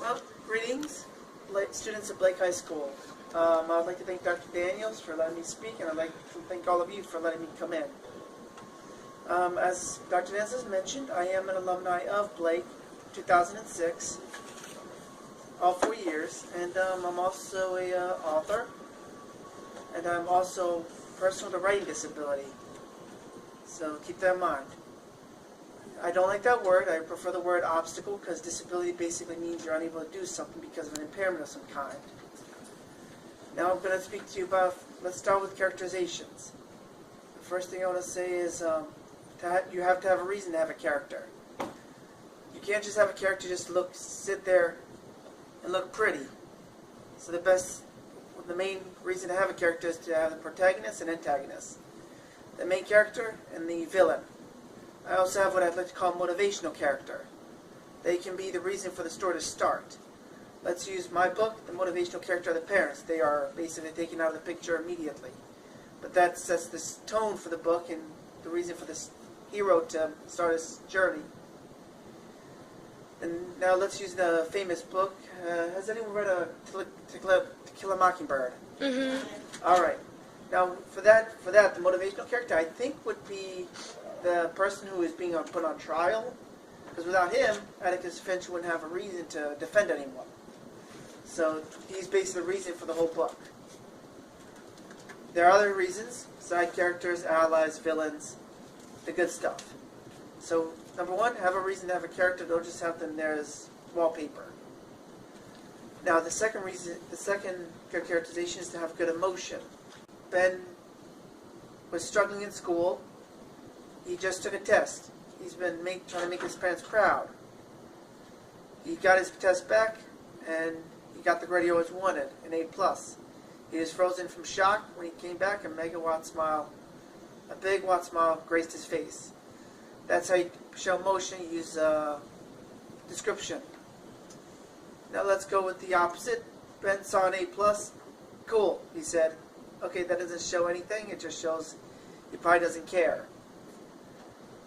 Well, greetings, students at Blake High School. I'd like to thank Dr. Daniels for letting me speak, and I'd like to thank all of you for letting me come in. As Dr. Daniels has mentioned, I am an alumni of Blake, 2006, all 4 years, and I'm also a author, and I'm also personal to writing disability. So keep that in mind. I don't like that word. I prefer the word obstacle because disability basically means you're unable to do something because of an impairment of some kind. Now I'm going to speak to you about, let's start with characterizations. The first thing I want to say is you have to have a reason to have a character. You can't just have a character just sit there and look pretty. So the main reason to have a character is to have the protagonist and antagonist. The main character and the villain. I also have what I'd like to call motivational character. They can be the reason for the story to start. Let's use my book, the motivational character are the parents. They are basically taken out of the picture immediately. But that sets this tone for the book and the reason for this hero to start his journey. And now let's use the famous book. Has anyone read To Kill a Mockingbird? Mm-hmm. All right. Now for that, the motivational character I think would be the person who is being put on trial, because without him, Atticus Finch wouldn't have a reason to defend anyone. So he's basically the reason for the whole book. There are other reasons: side characters, allies, villains, the good stuff. So number one, have a reason to have a character. Don't just have them there as wallpaper. Now the second characterization is to have good emotion. Ben was struggling in school. He just took a test. He's been trying to make his parents proud. He got his test back, and he got the grade he always wanted, an A+. He was frozen from shock when he came back. A big watt smile graced his face. That's how you show emotion. You use description. Now let's go with the opposite. Ben saw an A+. Cool, he said. Okay, that doesn't show anything. It just shows he probably doesn't care.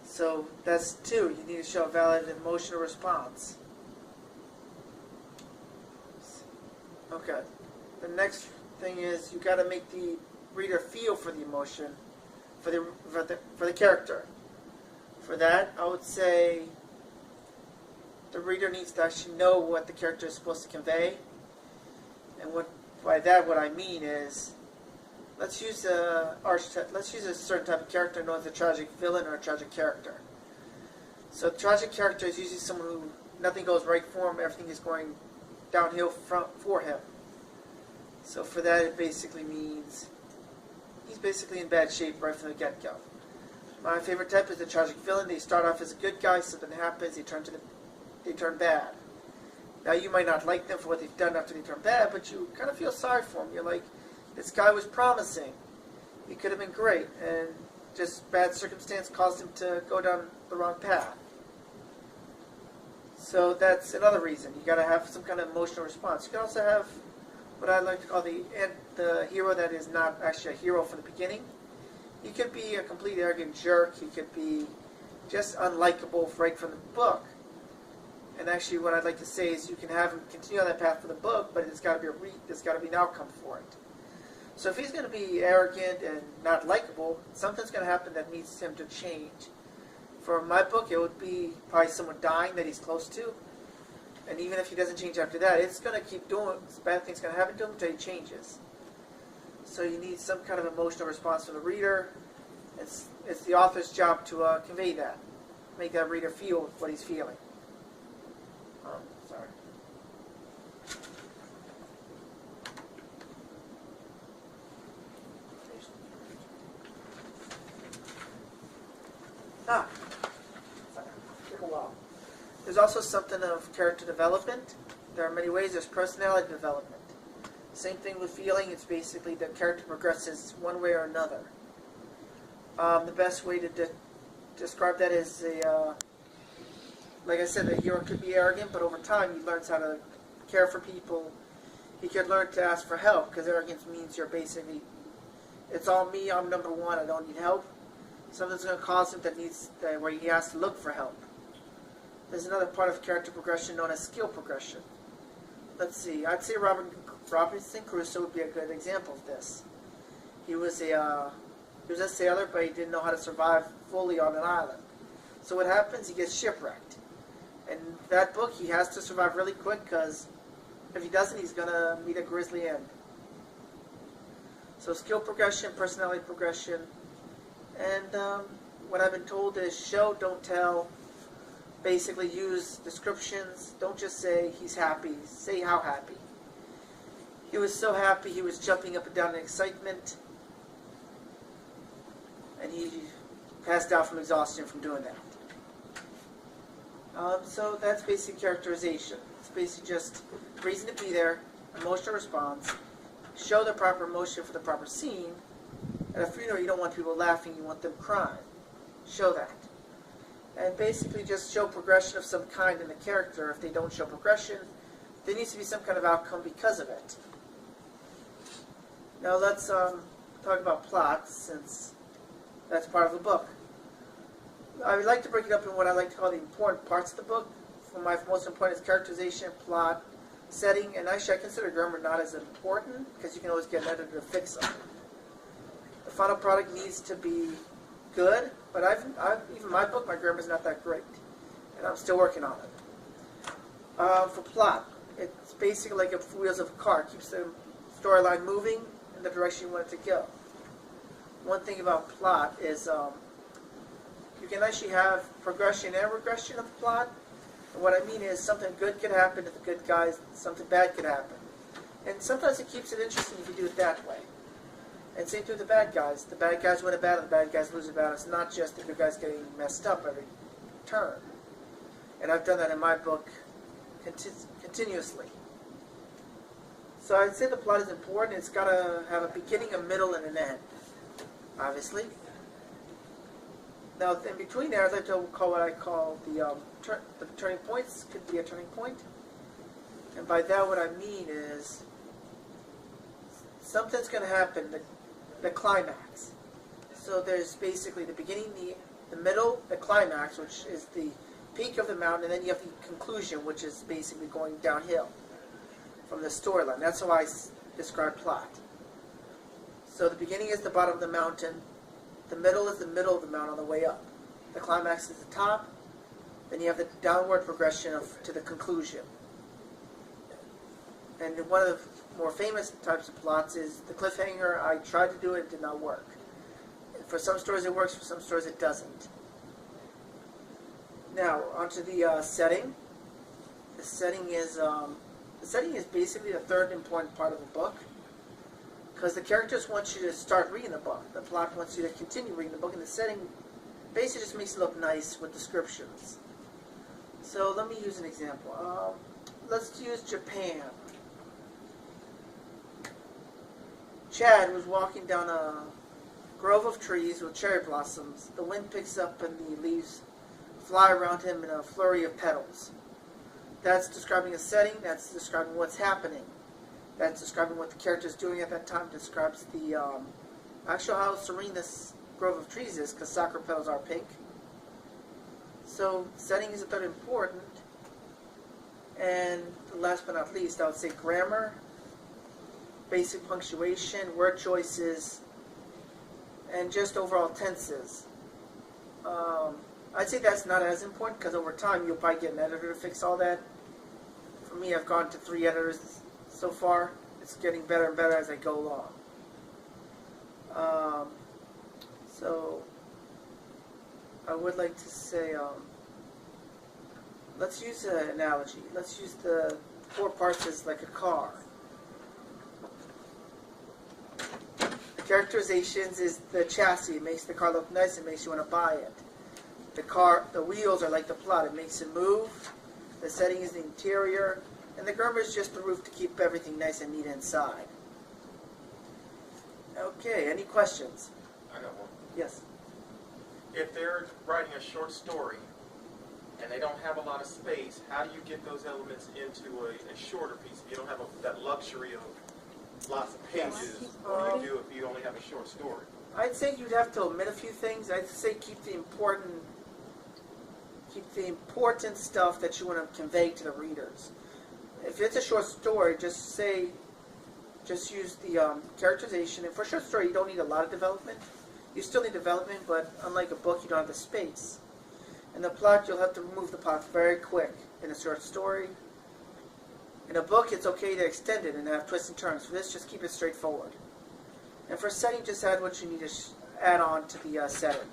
So that's two. You need to show a valid emotional response. Okay. The next thing is you got to make the reader feel for the emotion, for the character. For that, I would say the reader needs to actually know what the character is supposed to convey. And by that, what I mean is, let's use a certain type of character known as a tragic villain or a tragic character. So a tragic character is usually someone who nothing goes right for him, everything is going downhill for him. So for that, it basically means he's basically in bad shape right from the get-go. My favorite type is the tragic villain. They start off as a good guy, something happens, they turn bad. Now you might not like them for what they've done after they turn bad, but you kind of feel sorry for them. You're like, this guy was promising. He could have been great, and just bad circumstance caused him to go down the wrong path. So that's another reason. You got to have some kind of emotional response. You can also have what I like to call the hero that is not actually a hero from the beginning. He could be a complete arrogant jerk. He could be just unlikable right from the book. And actually, what I'd like to say is you can have him continue on that path for the book, but there's got to be an outcome for it. So if he's going to be arrogant and not likable, something's going to happen that needs him to change. For my book, it would be probably someone dying that he's close to. And even if he doesn't change after that, it's going to keep doing, bad things going to happen to him until he changes. So you need some kind of emotional response from the reader. It's the author's job to convey that. Make that reader feel what he's feeling. Sorry. Took a while. There's also something of character development. There are many ways. There's personality development. Same thing with feeling. It's basically the character progresses one way or another. The best way to describe that is like I said, the hero could be arrogant, but over time he learns how to care for people. He could learn to ask for help, because arrogance means you're basically, it's all me, I'm number one, I don't need help. Something's going to cause him where he has to look for help. There's another part of character progression known as skill progression. let's see, I'd say Robinson Crusoe would be a good example of this. He was a sailor, but he didn't know how to survive fully on an island. So what happens? He gets shipwrecked. And that book, he has to survive really quick, because if he doesn't, he's going to meet a grisly end. So skill progression, personality progression, and what I've been told is show, don't tell. Basically use descriptions. Don't just say he's happy. Say how happy. He was so happy he was jumping up and down in excitement, and he passed out from exhaustion from doing that. So that's basic characterization. It's basically just reason to be there, emotional response, show the proper emotion for the proper scene. At a funeral, you don't want people laughing, you want them crying. Show that. And basically just show progression of some kind in the character. If they don't show progression, there needs to be some kind of outcome because of it. Now let's talk about plot, since that's part of the book. I would like to break it up in what I like to call the important parts of the book. For my most important is characterization, plot, setting, and actually I consider grammar not as important, because you can always get an editor to fix them. The final product needs to be good, but even my book, my grammar is not that great, and I'm still working on it. For plot, it's basically like the wheels of a car. It keeps the storyline moving in the direction you want it to go. One thing about plot is you can actually have progression and regression of the plot. And what I mean is something good could happen to the good guys, something bad could happen. And sometimes it keeps it interesting if you do it that way. And same thing with the bad guys. The bad guys win a battle, the bad guys lose a battle. It's not just the good guys getting messed up every turn. And I've done that in my book continuously. So I'd say the plot is important. It's got to have a beginning, a middle, and an end, obviously. Now, in between there, I'd like to call what I call the turning points. Could be a turning point. And by that, what I mean is something's going to happen, the climax. So there's basically the beginning, the middle, the climax, which is the peak of the mountain, and then you have the conclusion, which is basically going downhill from the storyline. That's how I describe plot. So the beginning is the bottom of the mountain, the middle is the middle of the mountain on the way up. The climax is the top, then you have the downward progression to the conclusion. And one of the more famous types of plots is the cliffhanger. I tried to do it, it did not work. For some stories it works, for some stories it doesn't. Now, onto the setting. The setting is basically the third important part of the book, because the characters want you to start reading the book. The plot wants you to continue reading the book, and the setting basically just makes it look nice with descriptions. So let me use an example. Let's use Japan. Chad was walking down a grove of trees with cherry blossoms. The wind picks up and the leaves fly around him in a flurry of petals. That's describing a setting, that's describing what's happening. That's describing what the character is doing at that time, describes the actual how serene this grove of trees is, because sakura petals are pink. So setting is a third important. And last but not least, I would say grammar, basic punctuation, word choices, and just overall tenses. I'd say that's not as important, because over time you'll probably get an editor to fix all that. For me, I've gone to 3 editors so far. It's getting better and better as I go along. So I would like to say, let's use an analogy. Let's use the 4 parts as like a car. The characterizations is the chassis. It makes the car look nice. It makes you want to buy it. The wheels are like the plot. It makes it move. The setting is the interior. And the grammar is just the roof to keep everything nice and neat inside. Okay, any questions? I got one. Yes. If they're writing a short story and they don't have a lot of space, how do you get those elements into a shorter piece? If you don't have that luxury of lots of pages, what do you do if you only have a short story? I'd say you'd have to omit a few things. I'd say keep the important stuff that you want to convey to the readers. if it's a short story, just use the characterization. And for a short story, you don't need a lot of development. You still need development, but unlike a book, you don't have the space. In the plot, you'll have to move the plot very quick. In a short story, in a book, it's okay to extend it and have twists and turns. For this, just keep it straightforward. And for setting, just add what you need to add on to the setting.